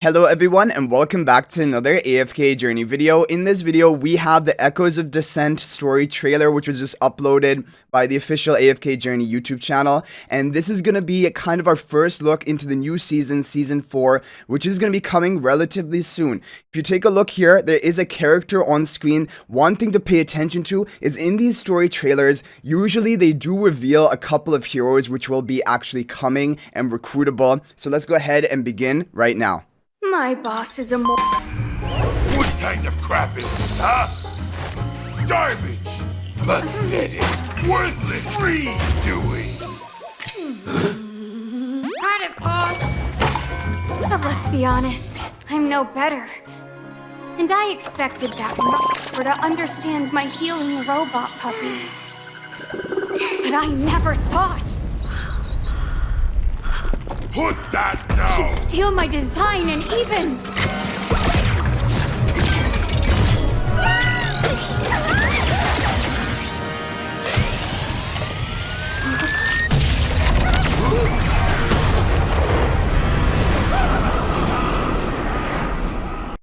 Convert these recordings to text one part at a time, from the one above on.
Hello everyone and welcome back to another AFK journey video. In this video, we have the Echoes of Dissent story trailer, which was just uploaded by the official AFK Journey YouTube channel. And this is going to be kind of our first look into the new season, Season 4, which is going to be coming relatively soon. If you take a look here, there is a character on screen. One thing to pay attention to is in these story trailers, usually they do reveal a couple of heroes which will be actually coming and recruitable. So let's go ahead and begin right now. My boss is a What kind of crap is this, huh? Garbage! Pathetic! Worthless! Redo it! product boss. But let's be honest, I'm no better. And I expected that motherfucker to understand my healing robot puppy. But I never thought Put that down! he'd steal my design and even...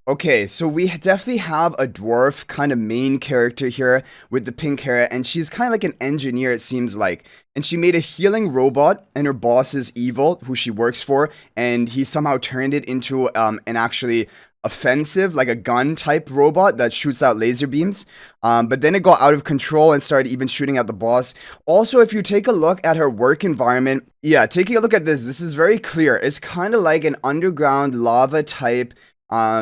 Okay, so we definitely have a dwarf kind of main character here with the pink hair, and she's kind of like an engineer, it seems like. And she made a healing robot, and her boss is evil, who she works for, and he somehow turned it into an actually offensive, like a gun type robot that shoots out laser beams. But then it got out of control and started even shooting at the boss. Also, if you take a look at her work environment, yeah, taking a look at this is very clear. It's kind of like an underground lava type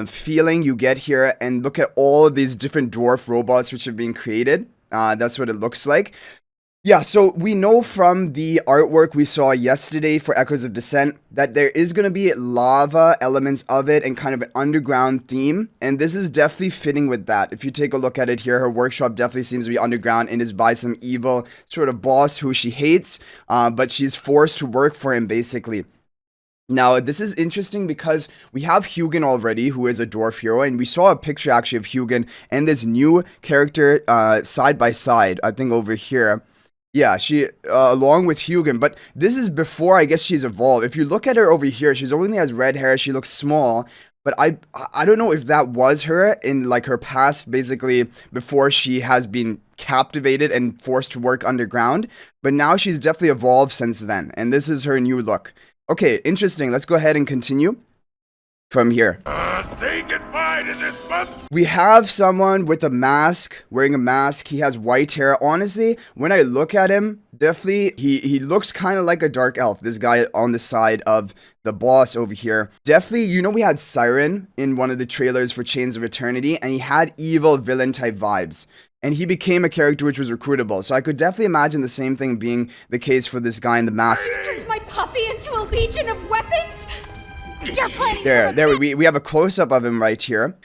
feeling you get here, and look at all of these different dwarf robots which have been created. That's what it looks like. Yeah, so we know from the artwork we saw yesterday for Echoes of Dissent that there is going to be lava elements of it and kind of an underground theme, and this is definitely fitting with that. If you take a look at it here, her workshop definitely seems to be underground and is by some evil sort of boss who she hates, but she's forced to work for him basically. Now, this is interesting because we have Hugin already, who is a dwarf hero, and we saw a picture actually of Hugin and this new character side by side, I think over here. Yeah, she, along with Hugin, but this is before, I guess, she's evolved. If you look at her over here, she's only has red hair, she looks small, but I don't know if that was her in, like, her past, basically, before she has been captivated and forced to work underground, but now she's definitely evolved since then, and this is her new look. Okay, interesting. Let's go ahead and continue from here. Say goodbye to this month! We have someone with a mask, wearing a mask. He has white hair. Honestly, when I look at him, definitely, he looks kind of like a dark elf. This guy on the side of the boss over here. Definitely, you know, we had Siren in one of the trailers for Chains of Eternity, and he had evil villain type vibes. And he became a character which was recruitable. So I could definitely imagine the same thing being the case for this guy in the mask. turned my puppy into a legion of weapons? You're planning There, we have a close-up of him right here.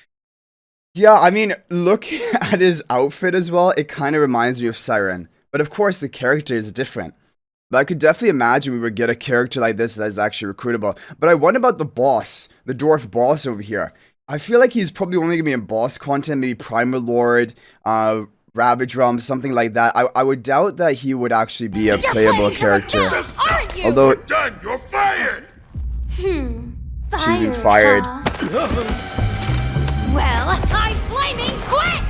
Yeah, I mean, look at his outfit as well. It kind of reminds me of Siren. But of course, the character is different. But I could definitely imagine we would get a character like this that is actually recruitable. But I wonder about the boss, the dwarf boss over here. I feel like he's probably only going to be in boss content, maybe Primal Lord, Ravage Realm, something like that. I would doubt that he would actually be a playable character. aren't you? Although, Done! You're fired! she's been fired. Well, I flaming quit!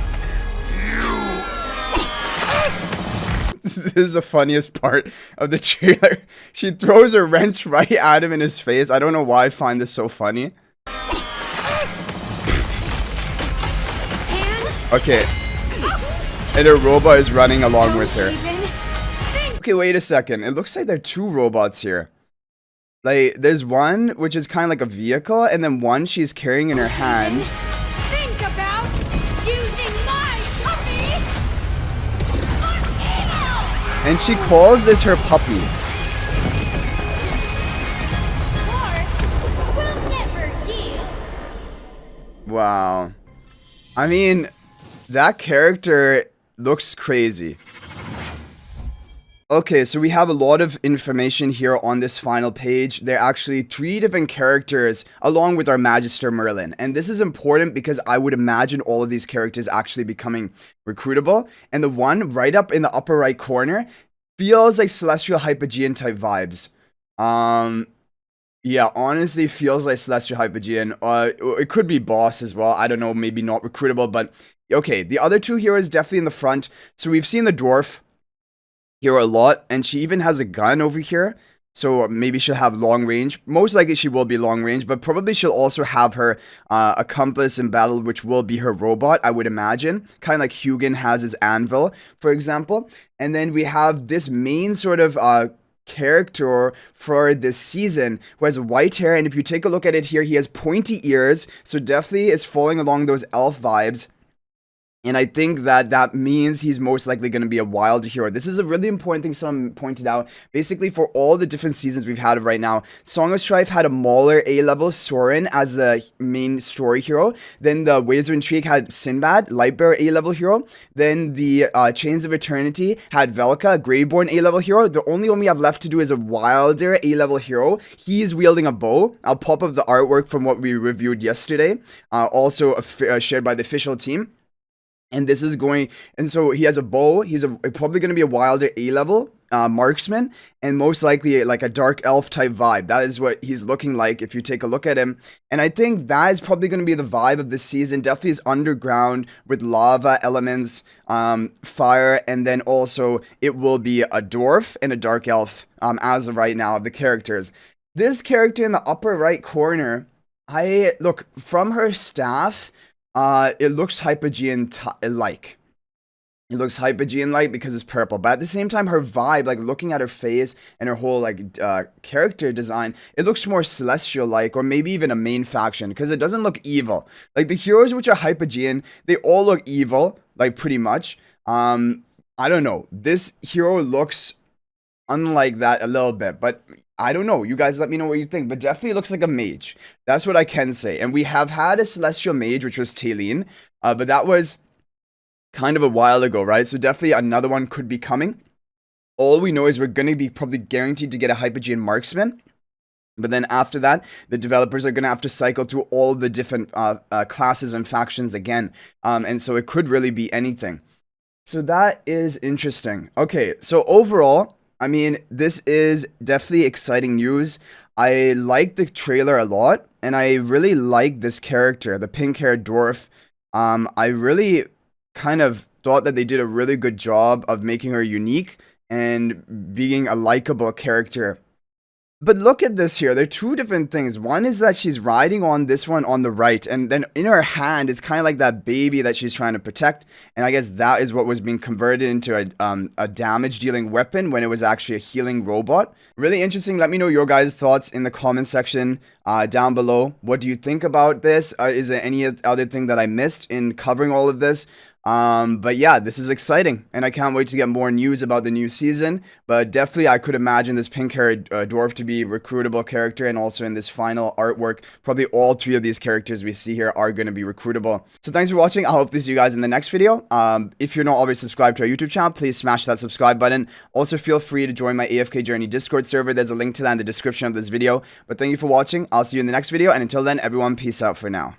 This is the funniest part of the trailer. She throws a wrench right at him in his face. I don't know why I find this so funny. Okay. And her robot is running along with her. Okay, wait a second. It looks like there are two robots here. Like, there's one which is kind of like a vehicle, and then one she's carrying in her hand. Think about using my puppy for evil! And she calls this her puppy. Dwarves will never yield. Wow. I mean, that character looks crazy. Okay, so we have a lot of information here on this final page. There are actually 3 different characters along with our Magister Merlin. And this is important because I would imagine all of these characters actually becoming recruitable. And the one right up in the upper right corner feels like Celestial Hypogean type vibes. Yeah, honestly, feels like Celestial Hypogean. It could be boss as well. I don't know, maybe not recruitable, but okay. The other two heroes definitely in the front. So we've seen the dwarf hero a lot, and she even has a gun over here. So maybe she'll have long range. Most likely she will be long range, but probably she'll also have her accomplice in battle, which will be her robot, I would imagine. Kind of like Hugin has his anvil, for example. And then we have this main sort of character for this season who has white hair, and if you take a look at it here, he has pointy ears, so definitely is falling along those elf vibes. And I think that that means he's most likely going to be a wild hero. This is a really important thing someone pointed out. Basically, for all the different seasons we've had right now, Song of Strife had a Mauler A-level Soren as the main story hero. Then the Waves of Intrigue had Sinbad, Lightbearer A-level hero. Then the Chains of Eternity had Velka, Graveborn A-level hero. The only one we have left to do is a Wilder A-level hero. He's wielding a bow. I'll pop up the artwork from what we reviewed yesterday. Also shared by the official team. And this is going, and so he has a bow. He's probably going to be a Wilder A-level marksman, and most likely like a dark elf type vibe. That is what he's looking like if you take a look at him. And I think that is probably going to be the vibe of this season. Definitely is underground with lava elements, fire, and then also it will be a dwarf and a dark elf as of right now of the characters. This character in the upper right corner, I look from her staff. It looks Hypogean-like. It looks Hypogean-like because it's purple, but at the same time, her vibe, like looking at her face and her whole like character design, it looks more Celestial-like, or maybe even a main faction, because it doesn't look evil. Like the heroes which are Hypogean, they all look evil, like pretty much. I don't know. This hero looks unlike that a little bit, but I don't know. You guys let me know what you think, but definitely looks like a mage. That's what I can say. And we have had a celestial mage, which was Taylene, but that was kind of a while ago, right? So definitely another one could be coming. All we know is we're going to be probably guaranteed to get a Hypogean marksman. But then after that, the developers are going to have to cycle through all the different classes and factions again. And so it could really be anything. So that is interesting. Okay, so overall, I mean, this is definitely exciting news. I like the trailer a lot, and I really like this character, the pink-haired dwarf. I really kind of thought that they did a really good job of making her unique and being a likable character. But look at this here. There are two different things. One is that she's riding on this one on the right, and then in her hand is kind of like that baby that she's trying to protect. And I guess that is what was being converted into a damage-dealing weapon when it was actually a healing robot. Really interesting. Let me know your guys' thoughts in the comment section down below. What do you think about this? Is there any other thing that I missed in covering all of this? But yeah, this is exciting, and I can't wait to get more news about the new season. But definitely, I could imagine this pink-haired dwarf to be a recruitable character, and also in this final artwork, probably all three of these characters we see here are going to be recruitable. So thanks for watching. I hope to see you guys in the next video. If you're not already subscribed to our YouTube channel, please smash that subscribe button. Also, feel free to join my AFK Journey Discord server. There's a link to that in the description of this video. But thank you for watching. I'll see you in the next video, and until then, everyone, peace out for now.